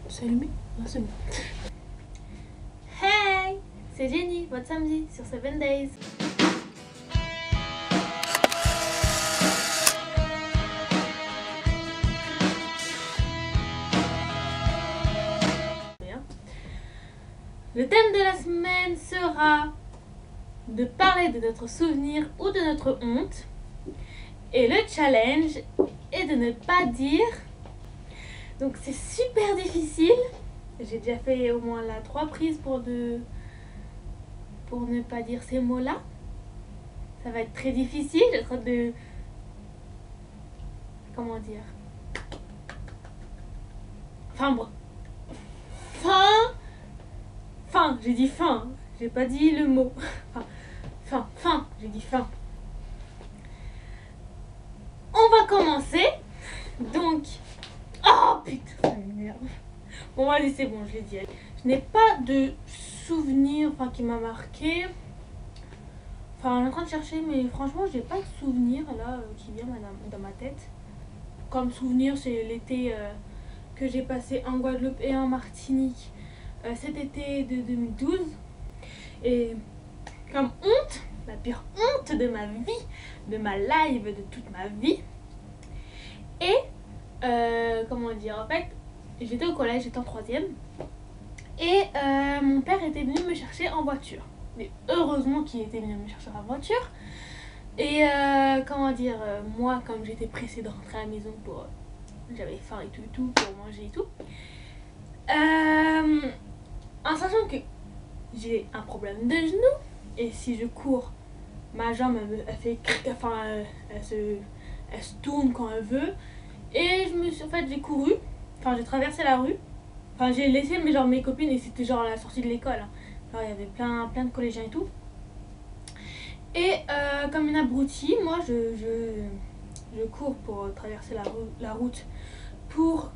C'est allumé? Ah, c'est bon. Hey, c'est Jenny, votre samedi sur 7 Days. Le thème de la semaine sera de parler de notre souvenir ou de notre honte. Et le challenge est de ne pas dire. Donc c'est super difficile. J'ai déjà fait au moins 3 prises pour ne pas dire ces mots-là. Ça va être très difficile. Je train de... Comment dire? Fin, j'ai dit fin. J'ai pas dit le mot. Fin, j'ai dit fin. On va commencer. Donc... Oh putain, merde. Bon, allez, c'est bon, je l'ai dit. Je n'ai pas de souvenir qui m'a marqué. On est en train de chercher, mais franchement, j'ai pas de souvenir là qui vient dans ma tête. Comme souvenir, c'est l'été que j'ai passé en Guadeloupe et en Martinique cet été de 2012. Et comme honte, la pire honte de ma vie, de ma life, de toute ma vie. Et comment dire, en fait, j'étais au collège, j'étais en 3e. Et mon père était venu me chercher en voiture. Mais heureusement qu'il était venu me chercher en voiture. Et comment dire, moi, comme j'étais pressée de rentrer à la maison pour... j'avais faim et tout, pour manger et tout. En sachant que j'ai un problème de genou. Et si je cours, ma jambe, elle fait... elle se tourne quand elle veut. Et j'ai couru. J'ai traversé la rue. J'ai laissé mes copines et c'était genre à la sortie de l'école. Il y avait plein de collégiens et tout. Et comme une abrutie, moi je cours pour traverser la route pour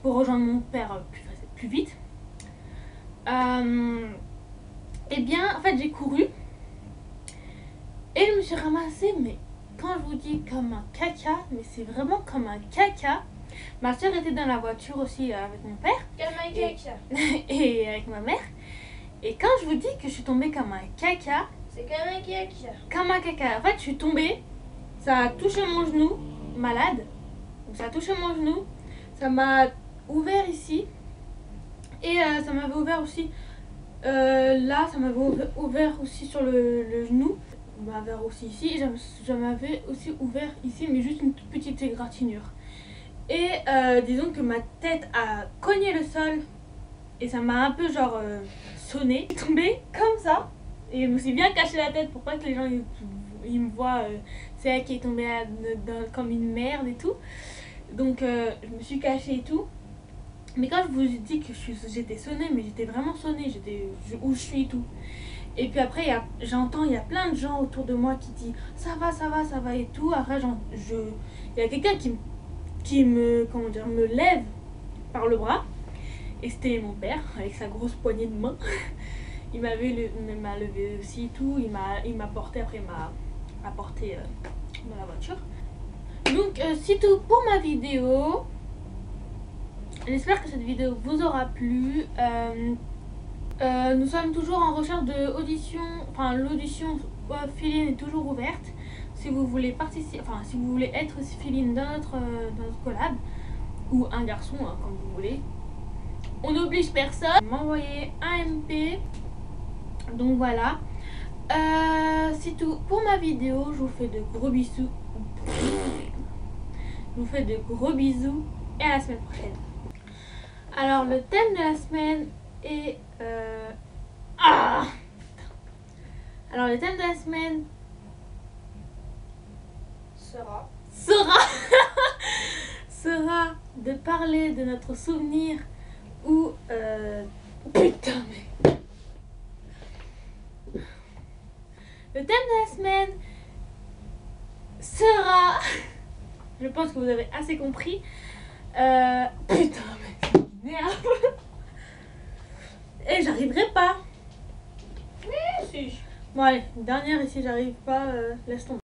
pour rejoindre mon père plus vite. Et bien en fait j'ai couru et je me suis ramassée, mais quand je vous dis comme un caca, mais c'est vraiment comme un caca. Ma soeur était dans la voiture aussi avec mon père. Comme un caca. Et avec ma mère. Et quand je vous dis que je suis tombée comme un caca. C'est comme un caca. Comme un caca. En fait, je suis tombée. Ça a touché mon genou. Malade. Donc ça a touché mon genou. Ça m'a ouvert ici. Et ça m'avait ouvert aussi. Là, ça m'avait ouvert aussi sur le genou. Ça m'avait ouvert aussi ici. Et je m'avais aussi ouvert ici, mais juste une toute petite égratignure. Et disons que ma tête a cogné le sol et ça m'a un peu sonné. Je suis tombée comme ça et je me suis bien caché la tête pour pas que les gens ils me voient. C'est elle qui est tombée comme une merde et tout. Donc je me suis cachée et tout. Mais quand je vous ai dit que j'étais sonnée, mais j'étais vraiment sonnée, j'étais où je suis et tout. Et puis après j'entends, il y a plein de gens autour de moi qui disent ça va et tout. Après il y a quelqu'un qui me lève par le bras. Et c'était mon père avec sa grosse poignée de main. Il m'a levé aussi et tout. Il m'a porté, après il m'a apporté dans la voiture. Donc c'est tout pour ma vidéo. J'espère que cette vidéo vous aura plu. Nous sommes toujours en recherche d'audition. L'audition fill-in est toujours ouverte. Si vous voulez participer, si vous voulez être fill-in dans notre collab, ou un garçon, comme vous voulez, on n'oblige personne. M'envoyer un MP. Donc voilà. C'est tout pour ma vidéo. Je vous fais de gros bisous. Je vous fais de gros bisous et à la semaine prochaine. Alors le thème de la semaine est alors le thème de la semaine sera de parler de notre souvenir ou putain mais le thème de la semaine sera je pense que vous avez assez compris putain mais merde et j'arriverai pas. Si. Bon allez, dernière, et si j'arrive pas, laisse tomber.